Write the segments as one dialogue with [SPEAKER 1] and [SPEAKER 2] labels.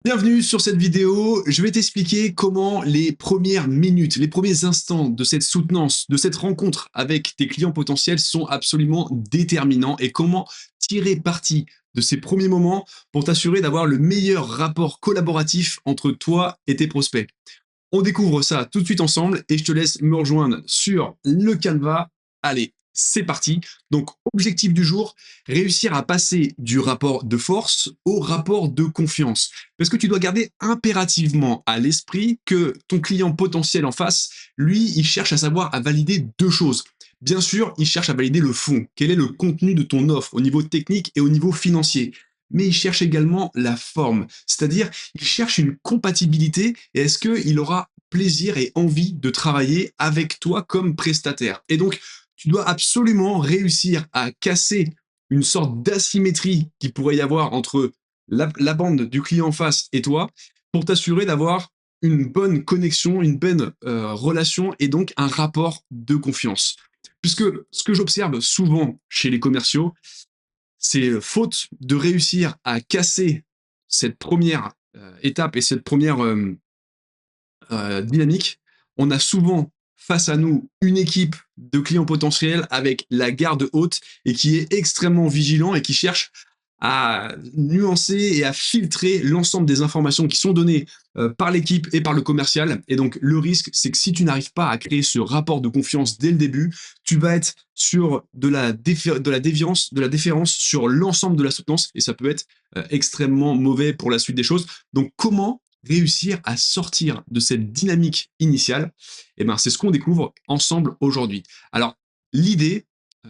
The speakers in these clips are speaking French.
[SPEAKER 1] Bienvenue sur cette vidéo, je vais t'expliquer comment les premières minutes, les premiers instants de cette soutenance, de cette rencontre avec tes clients potentiels sont absolument déterminants et comment tirer parti de ces premiers moments pour t'assurer d'avoir le meilleur rapport collaboratif entre toi et tes prospects. On découvre ça tout de suite ensemble et je te laisse me rejoindre sur le Canva. Allez, c'est parti. Donc, objectif du jour, réussir à passer du rapport de force au rapport de confiance. Parce que tu dois garder impérativement à l'esprit que ton client potentiel en face, lui, il cherche à savoir, à valider deux choses. Bien sûr, il cherche à valider le fond. Quel est le contenu de ton offre au niveau technique et au niveau financier? Mais il cherche également la forme, c'est-à-dire il cherche une compatibilité et est-ce qu'il aura plaisir et envie de travailler avec toi comme prestataire. Et donc, tu dois absolument réussir à casser une sorte d'asymétrie qui pourrait y avoir entre la bande du client en face et toi pour t'assurer d'avoir une bonne connexion, une bonne relation et donc un rapport de confiance. Puisque ce que j'observe souvent chez les commerciaux, c'est faute de réussir à casser cette première étape et cette première dynamique, on a souvent face à nous une équipe de clients potentiels avec la garde haute et qui est extrêmement vigilant et qui cherche à nuancer et à filtrer l'ensemble des informations qui sont données par l'équipe et par le commercial. Et donc, le risque, c'est que si tu n'arrives pas à créer ce rapport de confiance dès le début, tu vas être sur de la déviance, de la déférence sur l'ensemble de la soutenance et ça peut être extrêmement mauvais pour la suite des choses. Donc, comment réussir à sortir de cette dynamique initiale, eh ben, c'est ce qu'on découvre ensemble aujourd'hui. Alors, l'idée, euh,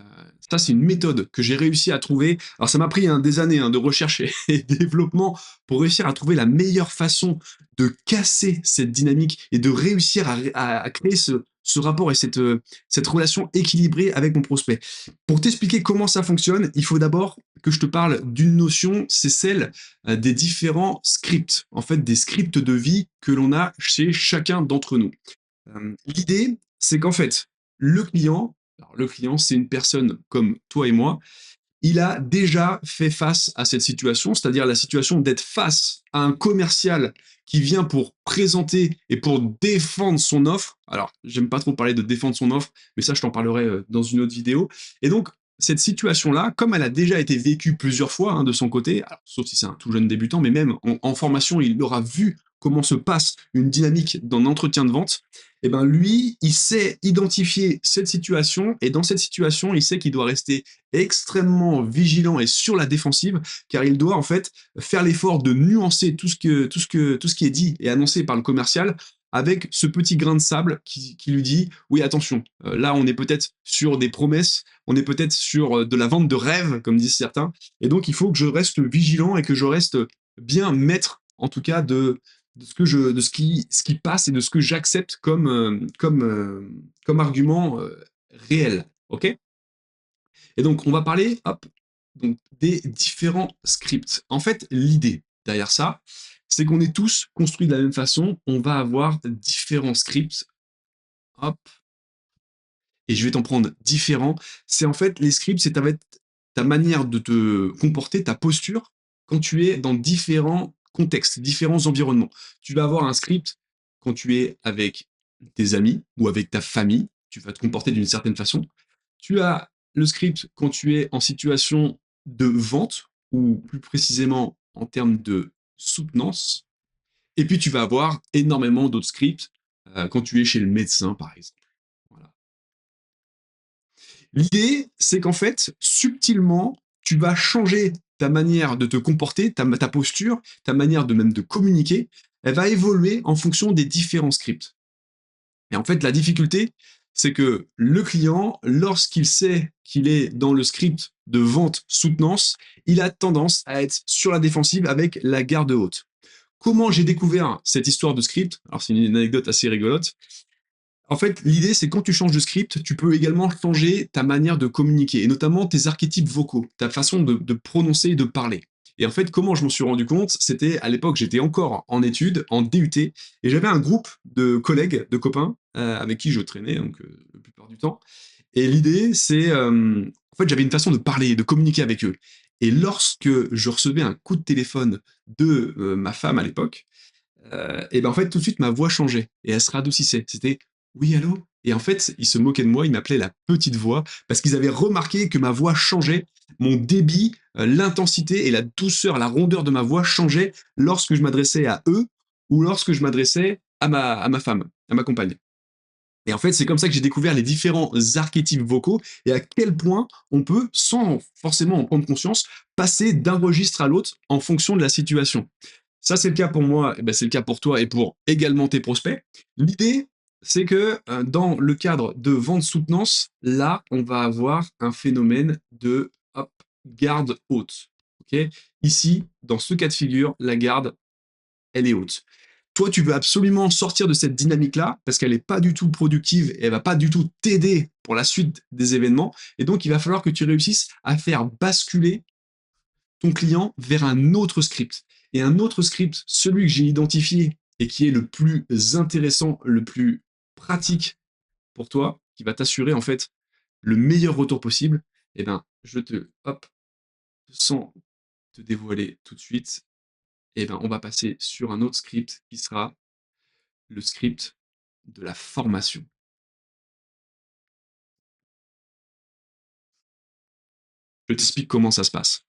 [SPEAKER 1] ça c'est une méthode que j'ai réussi à trouver. Alors ça m'a pris des années de recherche et développement pour réussir à trouver la meilleure façon de casser cette dynamique et de réussir à créer ce rapport et cette relation équilibrée avec mon prospect. Pour t'expliquer comment ça fonctionne, il faut d'abord que je te parle d'une notion, c'est celle des différents scripts, en fait des scripts de vie que l'on a chez chacun d'entre nous. L'idée, c'est qu'en fait, le client, c'est une personne comme toi et moi, il a déjà fait face à cette situation, c'est-à-dire la situation d'être face à un commercial qui vient pour présenter et pour défendre son offre. Alors, j'aime pas trop parler de défendre son offre, mais ça, je t'en parlerai dans une autre vidéo. Et donc, cette situation-là, comme elle a déjà été vécue plusieurs fois de son côté, alors, sauf si c'est un tout jeune débutant, mais même en formation, il aura vu comment se passe une dynamique d'un entretien de vente, et ben lui, il sait identifier cette situation, et dans cette situation, il sait qu'il doit rester extrêmement vigilant et sur la défensive, car il doit en fait faire l'effort de nuancer tout ce qui est dit et annoncé par le commercial avec ce petit grain de sable qui lui dit oui attention, là on est peut-être sur des promesses, on est peut-être sur de la vente de rêve comme disent certains, et donc il faut que je reste vigilant et que je reste bien maître en tout cas de ce qui passe et de ce que j'accepte comme argument réel. Ok. Et donc, on va parler hop, donc, des différents scripts. En fait, l'idée derrière ça, c'est qu'on est tous construits de la même façon. On va avoir différents scripts. Hop, et je vais t'en prendre différents. C'est en fait, les scripts, c'est ta manière de te comporter, ta posture, quand tu es dans différents contextes, différents environnements. Tu vas avoir un script quand tu es avec tes amis ou avec ta famille. Tu vas te comporter d'une certaine façon. Tu as le script quand tu es en situation de vente, ou plus précisément en termes de soutenance. Et puis tu vas avoir énormément d'autres scripts quand tu es chez le médecin, par exemple. Voilà. L'idée, c'est qu'en fait, subtilement, tu vas changer ta manière de te comporter, ta posture, ta manière de même de communiquer, elle va évoluer en fonction des différents scripts. Et en fait, la difficulté, c'est que le client, lorsqu'il sait qu'il est dans le script de vente soutenance, il a tendance à être sur la défensive avec la garde haute. Comment j'ai découvert cette histoire de script? Alors, c'est une anecdote assez rigolote. En fait, l'idée, c'est quand tu changes de script, tu peux également changer ta manière de communiquer, et notamment tes archétypes vocaux, ta façon de prononcer et de parler. Et en fait, comment je m'en suis rendu compte, c'était à l'époque, j'étais encore en études, en DUT, et j'avais un groupe de collègues, de copains, avec qui je traînais donc, la plupart du temps. Et l'idée, c'est, en fait, j'avais une façon de parler, de communiquer avec eux. Et lorsque je recevais un coup de téléphone de, ma femme à l'époque, et ben, en fait, tout de suite, ma voix changeait et elle se radoucissait. C'était: «Oui, allô?» Et en fait, ils se moquaient de moi, ils m'appelaient la petite voix parce qu'ils avaient remarqué que ma voix changeait, mon débit, l'intensité et la douceur, la rondeur de ma voix changeait lorsque je m'adressais à eux ou lorsque je m'adressais à ma femme, à ma compagne. Et en fait, c'est comme ça que j'ai découvert les différents archétypes vocaux et à quel point on peut, sans forcément en prendre conscience, passer d'un registre à l'autre en fonction de la situation. Ça, c'est le cas pour moi, et ben, c'est le cas pour toi et pour également tes prospects. L'idée, c'est que dans le cadre de vente soutenance, là, on va avoir un phénomène de hop, garde haute. Ok. Ici, dans ce cas de figure, la garde, elle est haute. Toi, tu veux absolument sortir de cette dynamique-là parce qu'elle n'est pas du tout productive et elle va pas du tout t'aider pour la suite des événements. Et donc, il va falloir que tu réussisses à faire basculer ton client vers un autre script. Et un autre script, celui que j'ai identifié et qui est le plus intéressant, le plus pratique pour toi, qui va t'assurer en fait le meilleur retour possible, eh ben, hop, sans te dévoiler tout de suite, eh ben, on va passer sur un autre script qui sera le script de la formation. Je t'explique comment ça se passe.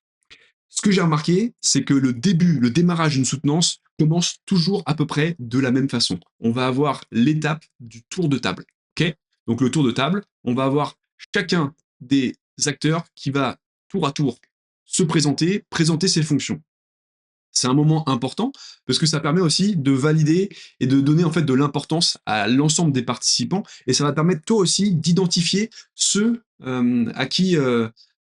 [SPEAKER 1] Ce que j'ai remarqué, c'est que le début, le démarrage d'une soutenance commence toujours à peu près de la même façon. On va avoir l'étape du tour de table. Ok. Donc le tour de table, on va avoir chacun des acteurs qui va tour à tour se présenter, présenter ses fonctions. C'est un moment important parce que ça permet aussi de valider et de donner en fait de l'importance à l'ensemble des participants et ça va permettre toi aussi d'identifier ceux à qui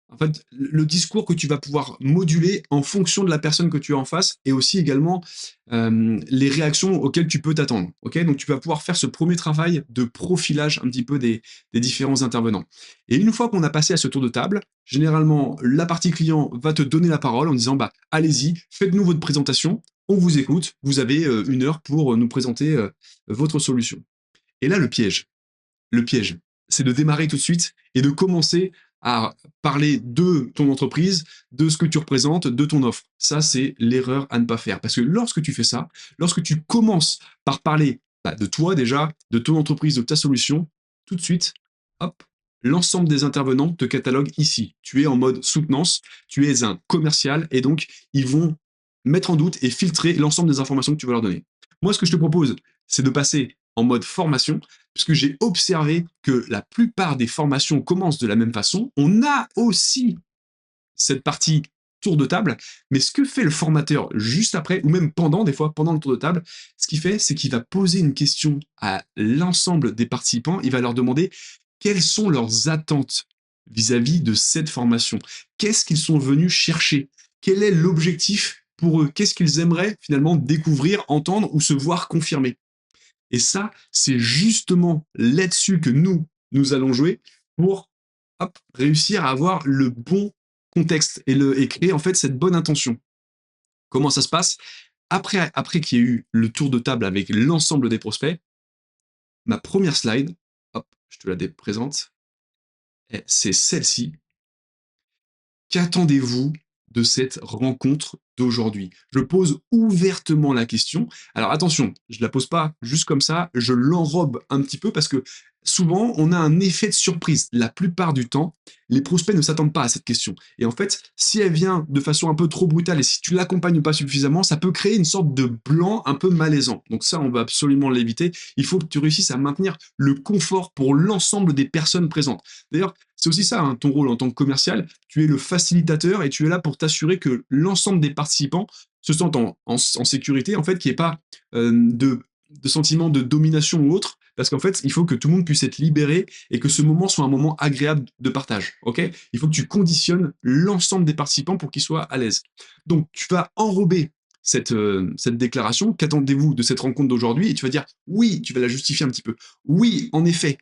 [SPEAKER 1] en fait le discours que tu vas pouvoir moduler en fonction de la personne que tu as en face et aussi également les réactions auxquelles tu peux t'attendre. Ok, donc tu vas pouvoir faire ce premier travail de profilage un petit peu des différents intervenants. Et une fois qu'on a passé à ce tour de table, généralement, la partie client va te donner la parole en disant bah, allez-y, faites-nous votre présentation, on vous écoute, vous avez 1 heure pour nous présenter votre solution. Et là, le piège, c'est de démarrer tout de suite et de commencer à parler de ton entreprise, de ce que tu représentes, de ton offre. Ça, c'est l'erreur à ne pas faire. Parce que lorsque tu fais ça, lorsque tu commences par parler bah, de toi déjà, de ton entreprise, de ta solution, tout de suite, hop, l'ensemble des intervenants te cataloguent ici. Tu es en mode soutenance, tu es un commercial et donc ils vont mettre en doute et filtrer l'ensemble des informations que tu vas leur donner. Moi, ce que je te propose, c'est de passer en mode formation puisque j'ai observé que la plupart des formations commencent de la même façon. On a aussi cette partie tour de table, mais ce que fait le formateur juste après, ou même pendant, des fois pendant le tour de table, ce qu'il fait, c'est qu'il va poser une question à l'ensemble des participants, il va leur demander quelles sont leurs attentes vis-à-vis de cette formation. Qu'est-ce qu'ils sont venus chercher? Quel est l'objectif pour eux? Qu'est-ce qu'ils aimeraient finalement découvrir, entendre ou se voir confirmer? Et ça, c'est justement là-dessus que nous allons jouer pour hop, réussir à avoir le bon contexte et créer en fait cette bonne intention. Comment ça se passe? Après qu'il y ait eu le tour de table avec l'ensemble des prospects, ma première slide, hop, je te la présente, c'est celle-ci. Qu'attendez-vous de cette rencontre d'aujourd'hui? Je pose ouvertement la question. Alors attention, je ne la pose pas juste comme ça, je l'enrobe un petit peu parce que souvent, on a un effet de surprise. La plupart du temps, les prospects ne s'attendent pas à cette question. Et en fait, si elle vient de façon un peu trop brutale et si tu l'accompagnes pas suffisamment, ça peut créer une sorte de blanc un peu malaisant. Donc ça, on va absolument l'éviter. Il faut que tu réussisses à maintenir le confort pour l'ensemble des personnes présentes. D'ailleurs, c'est aussi ça, hein, ton rôle en tant que commercial. Tu es le facilitateur et tu es là pour t'assurer que l'ensemble des participants se sentent en sécurité, en fait, qu'il n'y ait pas de sentiment de domination ou autre, parce qu'en fait, il faut que tout le monde puisse être libéré et que ce moment soit un moment agréable de partage. Ok? Il faut que tu conditionnes l'ensemble des participants pour qu'ils soient à l'aise. Donc, tu vas enrober cette déclaration. Qu'attendez-vous de cette rencontre d'aujourd'hui? Et tu vas dire oui, tu vas la justifier un petit peu. Oui, en effet,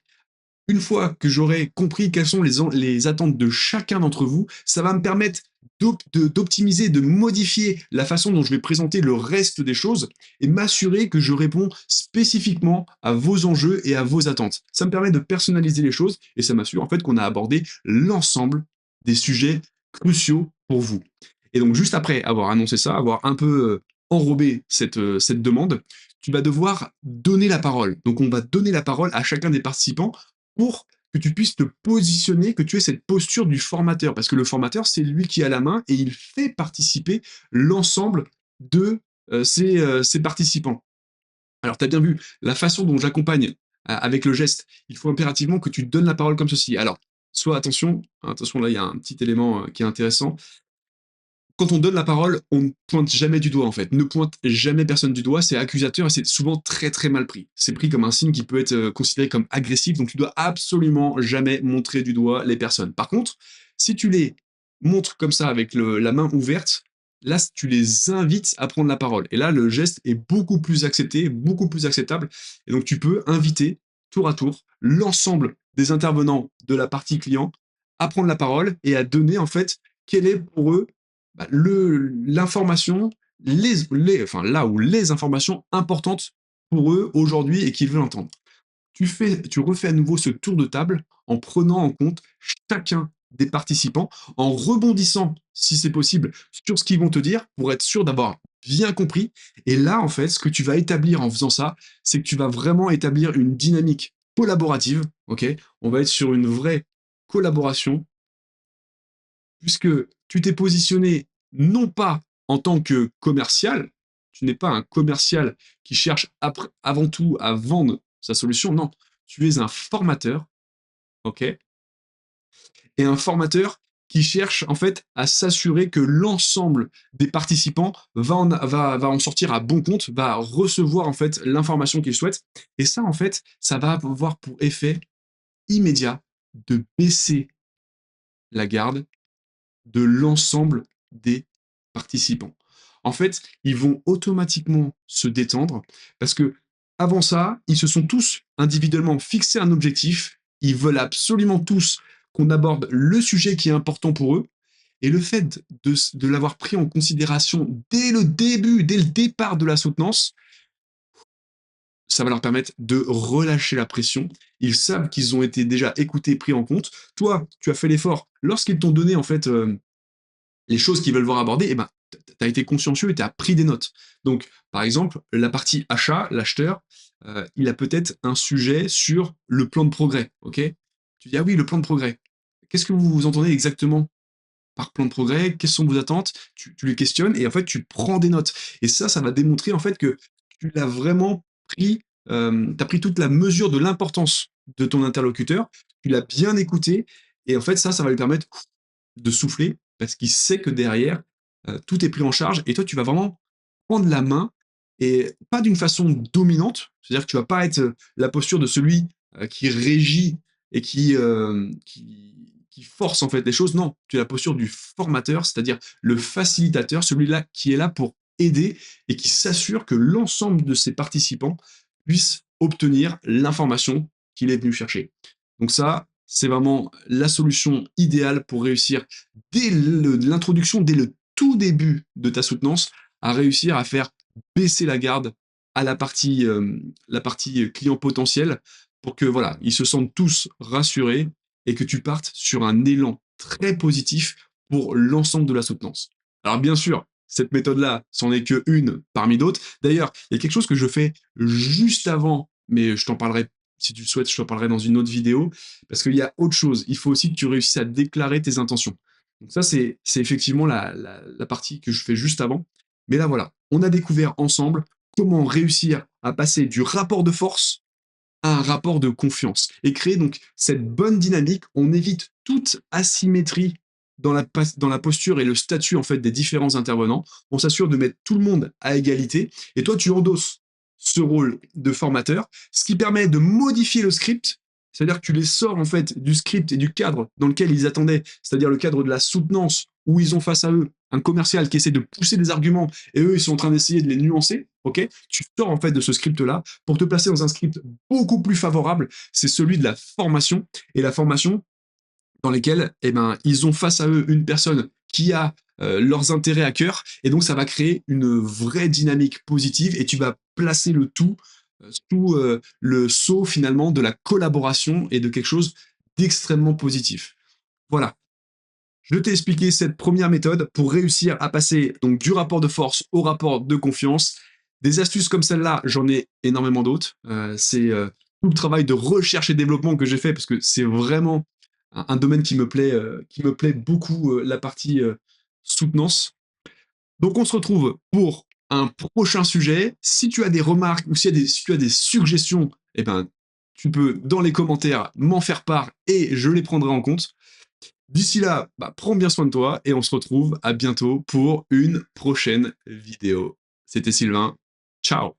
[SPEAKER 1] une fois que j'aurai compris quelles sont les attentes de chacun d'entre vous, ça va me permettre d'optimiser, de modifier la façon dont je vais présenter le reste des choses et m'assurer que je réponds spécifiquement à vos enjeux et à vos attentes. Ça me permet de personnaliser les choses et ça m'assure en fait qu'on a abordé l'ensemble des sujets cruciaux pour vous. Et donc juste après avoir annoncé ça, avoir un peu, enrobé cette demande, tu vas devoir donner la parole. Donc on va donner la parole à chacun des participants pour que tu puisses te positionner, que tu aies cette posture du formateur. Parce que le formateur, c'est lui qui a la main et il fait participer l'ensemble de, ses participants. Alors, tu as bien vu la façon dont j'accompagne avec le geste. Il faut impérativement que tu donnes la parole comme ceci. Alors, soit attention, attention là, il y a un petit élément qui est intéressant. Quand on donne la parole, on ne pointe jamais du doigt en fait. Ne pointe jamais personne du doigt, c'est accusateur et c'est souvent très très mal pris. C'est pris comme un signe qui peut être considéré comme agressif, donc tu dois absolument jamais montrer du doigt les personnes. Par contre, si tu les montres comme ça avec la main ouverte, là tu les invites à prendre la parole. Et là le geste est beaucoup plus accepté, beaucoup plus acceptable. Et donc tu peux inviter tour à tour l'ensemble des intervenants de la partie client à prendre la parole et à donner en fait quel est pour eux bah, l'information, enfin là où les informations importantes pour eux aujourd'hui et qu'ils veulent entendre. Tu refais à nouveau ce tour de table en prenant en compte chacun des participants, en rebondissant, si c'est possible, sur ce qu'ils vont te dire pour être sûr d'avoir bien compris. Et là, en fait, ce que tu vas établir en faisant ça, c'est que tu vas vraiment établir une dynamique collaborative. Ok, on va être sur une vraie collaboration puisque tu t'es positionné non pas en tant que commercial, tu n'es pas un commercial qui cherche avant tout à vendre sa solution, non, tu es un formateur, ok, et un formateur qui cherche en fait à s'assurer que l'ensemble des participants va en sortir à bon compte, va recevoir en fait l'information qu'il souhaite. Et ça, en fait, ça va avoir pour effet immédiat de baisser la garde de l'ensemble des participants. En fait, ils vont automatiquement se détendre parce que avant ça, ils se sont tous individuellement fixé un objectif. Ils veulent absolument tous qu'on aborde le sujet qui est important pour eux. Et le fait de l'avoir pris en considération dès le début, dès le départ de la soutenance, ça va leur permettre de relâcher la pression. Ils savent qu'ils ont été déjà écoutés, pris en compte. Toi, tu as fait l'effort. Lorsqu'ils t'ont donné en fait les choses qu'ils veulent voir abordées, eh ben, tu as été consciencieux et tu as pris des notes. Donc, par exemple, la partie achat, l'acheteur, il a peut-être un sujet sur le plan de progrès. Ok, tu dis, ah oui, le plan de progrès. Qu'est-ce que vous entendez exactement par plan de progrès? Quelles sont vos attentes? Tu les questionnes et en fait, tu prends des notes. Et ça va démontrer en fait que tu l'as vraiment pris, tu as pris toute la mesure de l'importance de ton interlocuteur, tu l'as bien écouté et en fait, ça va lui permettre de souffler parce qu'il sait que derrière, tout est pris en charge et toi, tu vas vraiment prendre la main et pas d'une façon dominante, c'est-à-dire que tu vas pas être la posture de celui qui régit et qui force en fait les choses. Non, tu as la posture du formateur, c'est-à-dire le facilitateur, celui-là qui est là pour aider et qui s'assure que l'ensemble de ses participants puissent obtenir l'information qu'il est venu chercher. Donc ça, c'est vraiment la solution idéale pour réussir dès l'introduction, dès le tout début de ta soutenance, à réussir à faire baisser la garde à la partie client potentiel pour que voilà, ils se sentent tous rassurés et que tu partes sur un élan très positif pour l'ensemble de la soutenance. Alors bien sûr, cette méthode-là, c'en est que une parmi d'autres. D'ailleurs, il y a quelque chose que je fais juste avant, mais je t'en parlerai si tu le souhaites, je t'en parlerai dans une autre vidéo, parce qu'il y a autre chose. Il faut aussi que tu réussisses à déclarer tes intentions. Donc ça, c'est effectivement la partie que je fais juste avant. Mais là, voilà, on a découvert ensemble comment réussir à passer du rapport de force à un rapport de confiance et créer donc cette bonne dynamique. On évite toute asymétrie dans la posture et le statut en fait des différents intervenants. On s'assure de mettre tout le monde à égalité et toi tu endosses ce rôle de formateur, ce qui permet de modifier le script. C'est-à-dire que tu les sors en fait du script et du cadre dans lequel ils attendaient, c'est-à-dire le cadre de la soutenance où ils ont face à eux un commercial qui essaie de pousser des arguments et eux ils sont en train d'essayer de les nuancer. Ok, tu sors en fait de ce script-là pour te placer dans un script beaucoup plus favorable. C'est celui de la formation et la formation dans lesquelles eh ben, ils ont face à eux une personne qui a leurs intérêts à cœur et donc ça va créer une vraie dynamique positive et tu vas placer le tout sous le sceau finalement de la collaboration et de quelque chose d'extrêmement positif. Voilà. Je t'ai expliqué cette première méthode pour réussir à passer donc du rapport de force au rapport de confiance. Des astuces comme celle-là, j'en ai énormément d'autres. C'est tout le travail de recherche et développement que j'ai fait parce que c'est vraiment un domaine qui me plaît beaucoup, la partie soutenance. Donc on se retrouve pour un prochain sujet. Si tu as des remarques ou si tu as des suggestions, eh ben, tu peux dans les commentaires m'en faire part et je les prendrai en compte. D'ici là, bah, prends bien soin de toi et on se retrouve à bientôt pour une prochaine vidéo. C'était Sylvain. Ciao.